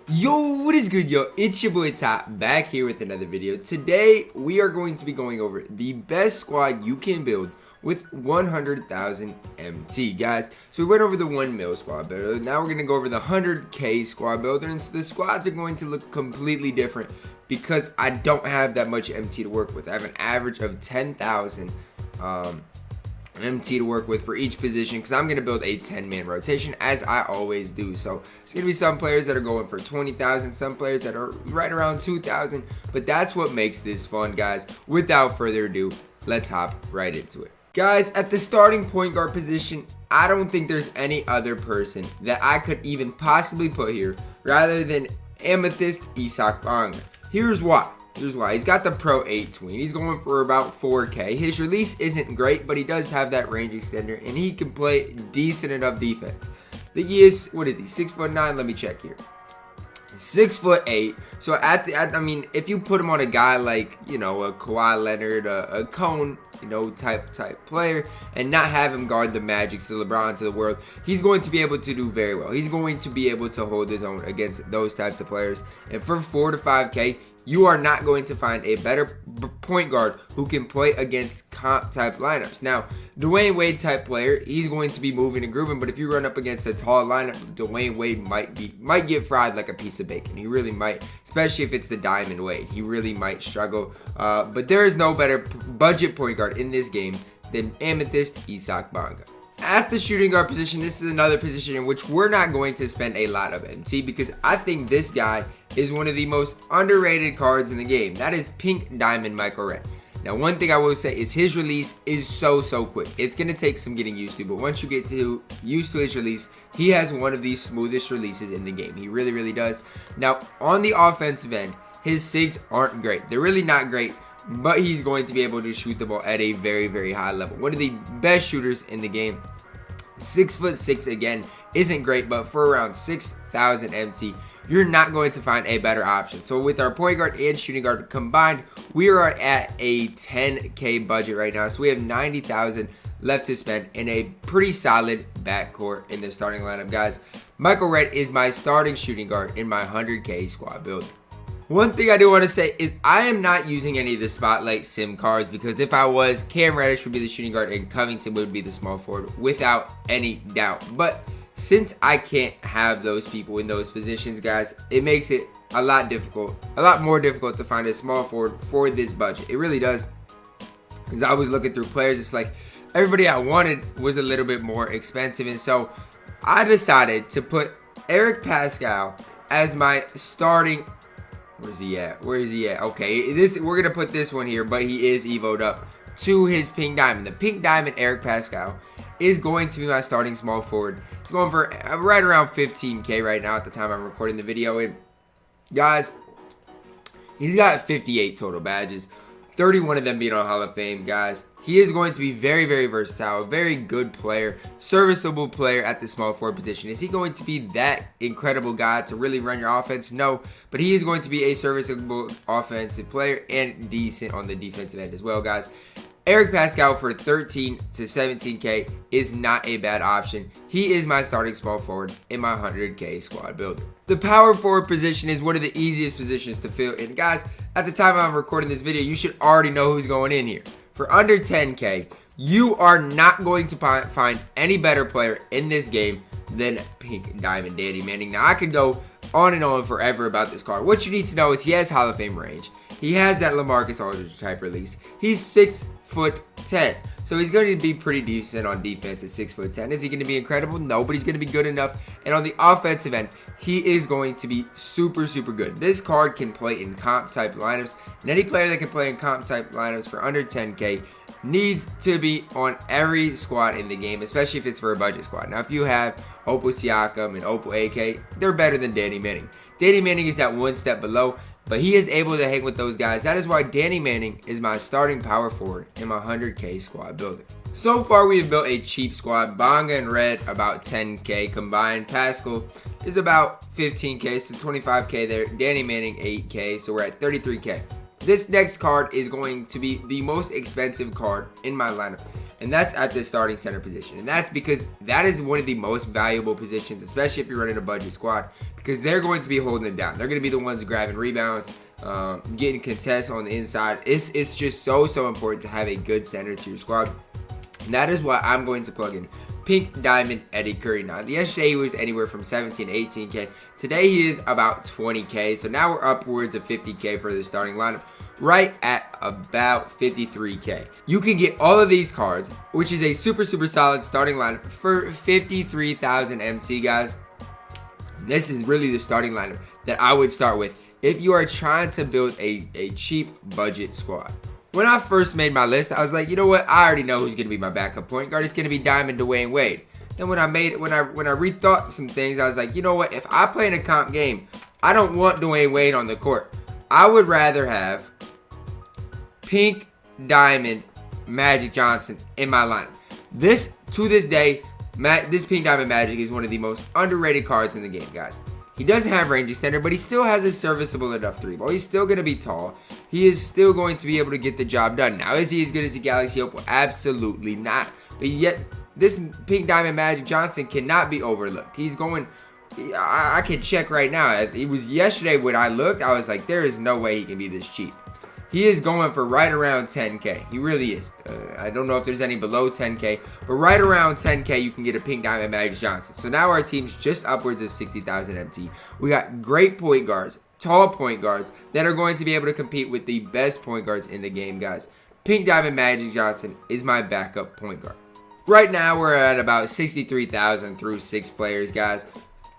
Yo, what is good, yo? It's your boy Ty, back here with another video. Today, we are going to be going over the best squad you can build with 100,000 MT, guys. So we went over the 1 mil squad builder. Now we're going to go over the 100K squad builder. And so the squads are going to look completely different because I don't have that much MT to work with. I have an average of 10,000 MT to work with for each position because I'm going to build a 10-man rotation as I always do. So there's going to be some players that are going for 20,000, some players that are right around 2,000, but that's what makes this fun, guys. Without further ado, let's hop right into it. Guys, at the starting point guard position, I don't think there's any other person that I could even possibly put here rather than ImJustIsaac. Here's why. He's got the Pro 8 tween. He's going for about 4K. His release isn't great, but he does have that range extender, and he can play decent enough defense. He is, what is he, 6'9"? Let me check here. 6'8". So I mean, if you put him on a guy like, you know, a Kawhi Leonard, a Cone, you know, type player, and not have him guard the Magics, the LeBrons of the world, he's going to be able to do very well. He's going to be able to hold his own against those types of players. And for 4 to 5K, you are not going to find a better point guard who can play against comp type lineups. Now, Dwayne Wade type player, he's going to be moving and grooving, but if you run up against a tall lineup, Dwayne Wade might get fried like a piece of bacon. He really might, especially if it's the Diamond Wade. He really might struggle. But there is no better budget point guard in this game than ImJustIsaac. At the shooting guard position, this is another position in which we're not going to spend a lot of MT because I think this guy is one of the most underrated cards in the game. That is Pink Diamond Michael Beasley. Now, one thing I will say is his release is so quick. It's going to take some getting used to, but once you get used to his release, he has one of the smoothest releases in the game. He really does. Now, on the offensive end, his SIGs aren't great. They're really not great, but he's going to be able to shoot the ball at a very high level. One of the best shooters in the game. 6'6" again isn't great, but for around 6,000 MT, you're not going to find a better option. So with our point guard and shooting guard combined, we are at a 10K budget right now. So we have 90,000 left to spend in a pretty solid backcourt in the starting lineup, guys. Michael Beasley is my starting shooting guard in my 100K squad build. One thing I do want to say is I am not using any of the Spotlight Sim cards because if I was, Cam Reddish would be the shooting guard and Covington would be the small forward without any doubt. But since I can't have those people in those positions, guys, it makes it a lot more difficult to find a small forward for this budget. It really does. Because I was looking through players, it's like everybody I wanted was a little bit more expensive. And so I decided to put Eric Pascal as my starting. Where's he at? Where is he at? Okay, we're gonna put this one here, but he is evoed up to his Pink Diamond. The Pink Diamond Eric Pascal is going to be my starting small forward. It's going for right around 15K right now at the time I'm recording the video. And guys, he's got 58 total badges, 31 of them being on Hall of Fame, guys. He is going to be very versatile, very good player, serviceable player at the small forward position. Is he going to be that incredible guy to really run your offense? No, but he is going to be a serviceable offensive player and decent on the defensive end as well, guys. Eric Pascal for 13 to 17K is not a bad option. He is my starting small forward in my 100K squad builder. The power forward position is one of the easiest positions to fill. And guys, at the time I'm recording this video, you should already know who's going in here. For under 10K, you are not going to find any better player in this game than Pink Diamond Danny Manning. Now, I could go on and on forever about this card. What you need to know is he has Hall of Fame range. He has that LaMarcus Aldridge type release. He's 6'10", so he's going to be pretty decent on defense at 6'10". Is he going to be incredible? No, but he's going to be good enough. And on the offensive end, he is going to be super good. This card can play in comp type lineups, and any player that can play in comp type lineups for under 10K needs to be on every squad in the game, especially if it's for a budget squad. Now, if you have Opal Siakam and Opal AK, they're better than Danny Manning. Danny Manning is that one step below, but he is able to hang with those guys. That is why Danny Manning is my starting power forward in my 100K squad builder. So far, we have built a cheap squad. Bonga and Red about 10K combined. Pascal is about 15K, so 25K there. Danny Manning 8K, so we're at 33K. This next card is going to be the most expensive card in my lineup. and that's at the starting center position. And that's because that is one of the most valuable positions, especially if you're running a budget squad, because they're going to be holding it down. They're going to be the ones grabbing rebounds, getting contests on the inside. It's just so important to have a good center to your squad. And that is why I'm going to plug in Pink Diamond Eddie Curry. Now, yesterday he was anywhere from 17 to 18K. Today he is about 20K. So now we're upwards of 50K for the starting lineup, right at about 53K. You can get all of these cards, which is a super solid starting lineup for 53,000 MT, guys. This is really the starting lineup that I would start with if you are trying to build a cheap budget squad. When I first made my list, I was like, you know what? I already know who's going to be my backup point guard. It's going to be Diamond Dwayne Wade. Then when I rethought some things, I was like, you know what? If I play in a comp game, I don't want Dwayne Wade on the court. I would rather have Pink Diamond Magic Johnson in my lineup. To this day, this Pink Diamond Magic is one of the most underrated cards in the game, guys. He doesn't have range extender, but he still has a serviceable enough 3-ball. He's still going to be tall. He is still going to be able to get the job done. Now, is he as good as the Galaxy Opal? Absolutely not. But yet, this Pink Diamond Magic Johnson cannot be overlooked. He's going... I can check right now. It was yesterday when I looked, I was like, there is no way he can be this cheap. He is going for right around 10K. He really is. I don't know if there's any below 10K, but right around 10K, you can get a Pink Diamond Magic Johnson. So now our team's just upwards of 60,000 MT. We got great point guards, tall point guards that are going to be able to compete with the best point guards in the game, guys. Pink Diamond Magic Johnson is my backup point guard. Right now, we're at about 63,000 through 6 players, guys.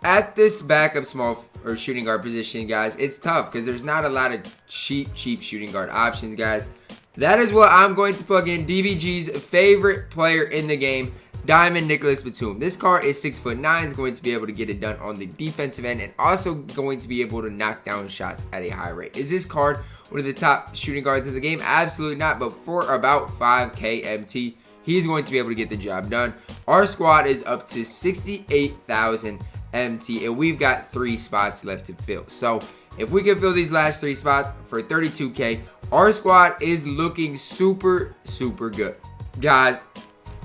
At this backup small or shooting guard position, guys, it's tough because there's not a lot of cheap shooting guard options, guys. That is what I'm going to plug in DBG's favorite player in the game, Diamond Nicholas Batum. This card is 6'9", is going to be able to get it done on the defensive end and also going to be able to knock down shots at a high rate. Is this card one of the top shooting guards in the game? Absolutely not, but for about 5K MT, he's going to be able to get the job done. Our squad is up to 68,000 MT, and we've got 3 spots left to fill. So if we can fill these last 3 spots for 32K, our squad is looking super good. Guys,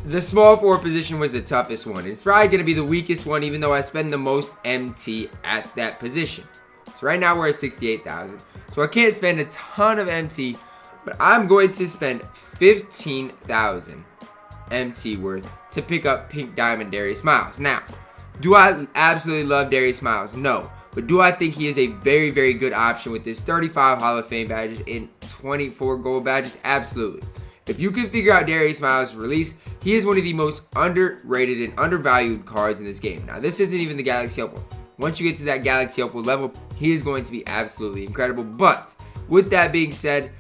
the small forward position was the toughest one. It's probably going to be the weakest one, even though I spend the most MT at that position. So right now we're at 68,000. So I can't spend a ton of MT, but I'm going to spend 15,000 MT worth to pick up Pink Diamond Darius Miles. Now, do I absolutely love Darius Miles? No. But do I think he is a very good option with his 35 Hall of Fame badges and 24 gold badges? Absolutely. If you can figure out Darius Miles' release, he is one of the most underrated and undervalued cards in this game. Now, this isn't even the Galaxy Opal. Once you get to that Galaxy Opal level, he is going to be absolutely incredible. But with that being said,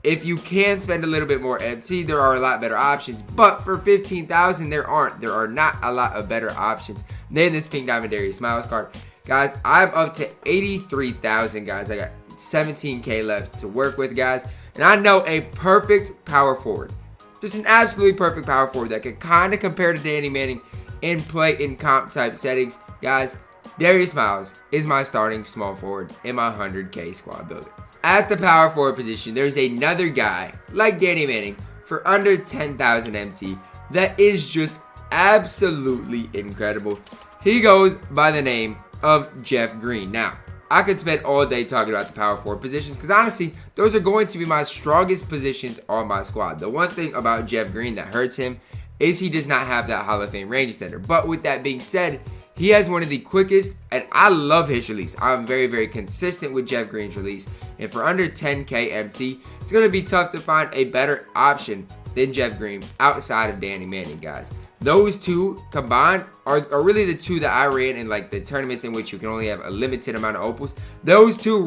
if you can spend a little bit more MT, there are a lot better options. But for 15,000, there are not a lot of better options than this Pink Diamond Darius Miles card. Guys, I'm up to 83,000, guys. I got 17K left to work with, guys. And I know a perfect power forward. Just an absolutely perfect power forward that can kind of compare to Danny Manning and play in comp type settings. Guys, Darius Miles is my starting small forward in my 100K squad builder. At the power forward position, there's another guy like Danny Manning for under 10,000 MT that is just absolutely incredible. He goes by the name of Jeff Green. Now, I could spend all day talking about the power forward positions because honestly, those are going to be my strongest positions on my squad. The one thing about Jeff Green that hurts him is he does not have that Hall of Fame range extender. But with that being said, he has one of the quickest, and I love his release. I'm very consistent with Jeff Green's release. And for under 10K MT, it's going to be tough to find a better option than Jeff Green outside of Danny Manning, guys. Those two combined are really the two that I ran in like the tournaments in which you can only have a limited amount of opals. Those two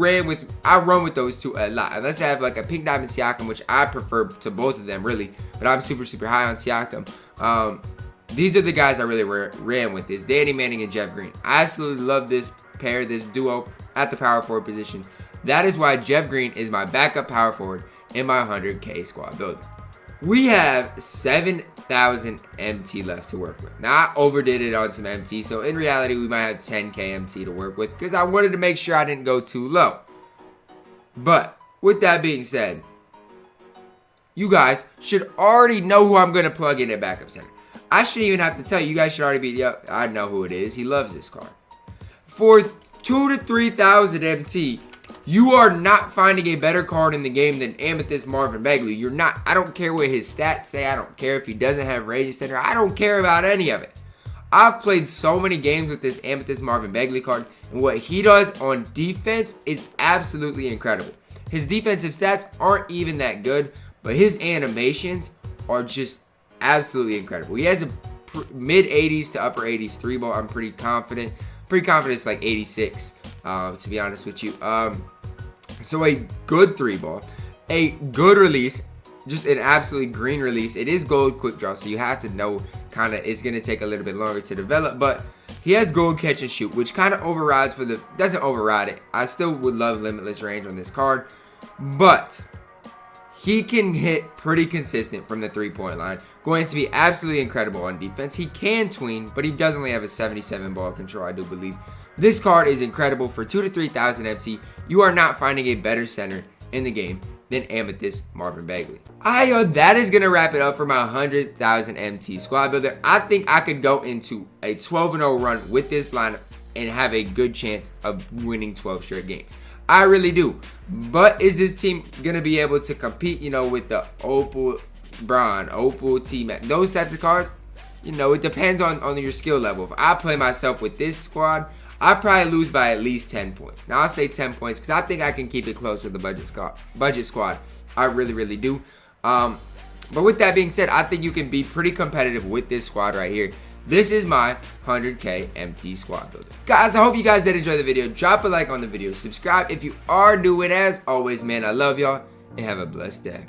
I run with those two a lot. Unless I have like a Pink Diamond Siakam, which I prefer to both of them really. But I'm super high on Siakam. These are the guys I really ran with, is Danny Manning and Jeff Green. I absolutely love this pair, this duo at the power forward position. That is why Jeff Green is my backup power forward in my 100K squad builder. We have 7,000 MT left to work with. Now, I overdid it on some MT, so in reality, we might have 10K MT to work with because I wanted to make sure I didn't go too low. But with that being said, you guys should already know who I'm going to plug in at backup center. I shouldn't even have to tell you. You guys should already be, yep, I know who it is. He loves this card. For 2,000 to 3,000 MT, you are not finding a better card in the game than Amethyst Marvin Begley. You're not. I don't care what his stats say. I don't care if he doesn't have range extender. I don't care about any of it. I've played so many games with this Amethyst Marvin Begley card, and what he does on defense is absolutely incredible. His defensive stats aren't even that good, but his animations are just absolutely incredible. He has a mid 80s to upper 80s 3-ball. I'm pretty confident. It's like 86, to be honest with you. So a good 3-ball, a good release, just an absolutely green release. It is gold quick draw, so you have to know kind of it's going to take a little bit longer to develop, but he has gold catch and shoot, which kind of overrides for the, doesn't override it. I still would love limitless range on this card, but he can hit pretty consistent from the 3-point line. Going to be absolutely incredible on defense. He can tween, but he does only have a 77 ball control, I do believe. This card is incredible for 2,000 to 3,000 MC. You are not finding a better center in the game than Amethyst Marvin Begley. That is going to wrap it up for my 100,000 MT squad builder. I think I could go into a 12-0 run with this lineup and have a good chance of winning 12 straight games. I really do. But is this team going to be able to compete, you know, with the Opal Bron, Opal T-Mac, those types of cards? You know, it depends on your skill level. If I play myself with this squad, I probably lose by at least 10 points. Now, I'll say 10 points because I think I can keep it close with the budget squad. I really, really do. But with that being said, I think you can be pretty competitive with this squad right here. This is my 100K MT squad builder. Guys, I hope you guys did enjoy the video. Drop a like on the video. Subscribe if you are new. And as always, man, I love y'all and have a blessed day.